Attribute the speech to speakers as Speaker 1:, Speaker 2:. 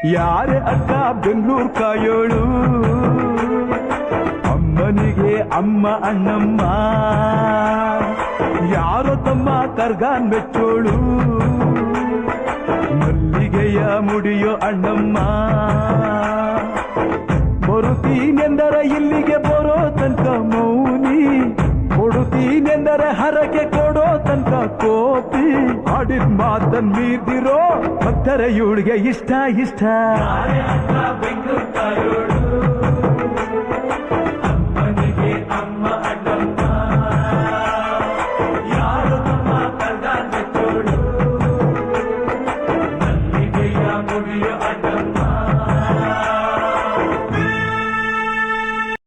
Speaker 1: ಯಾರೇ ಅಕ್ಕ ಬೆಂಗಳೂರು ಕಾಯೋಳು ಅಮ್ಮನಿಗೆ ಅಮ್ಮ ಅಣ್ಣಮ್ಮ ಯಾರೋ ತಮ್ಮ ಕರ್ಗಾನ್ ಮೆಚ್ಚೋಳು ಮಲ್ಲಿಗೆಯ ಮುಡಿಯೋ ಅಣ್ಣಮ್ಮ ಬರುತ್ತೀನೆಂದರೆ ಇಲ್ಲಿಗೆ ಬರೋ ತನಕ ಮೌನಿ ಕೊಡುತ್ತೀನೆಂದರೆ ಹರಕೆ ಕೊಡೋ ತನಕ ಕೋಪಿ ಆಡಿದ ಮಾತನ್ ಮೀರ್ದಿರೋ ಭಕ್ತರ ಇವಳಿಗೆ ಇಷ್ಟ ಇಷ್ಟ
Speaker 2: ಬೆಂಗಳೂರು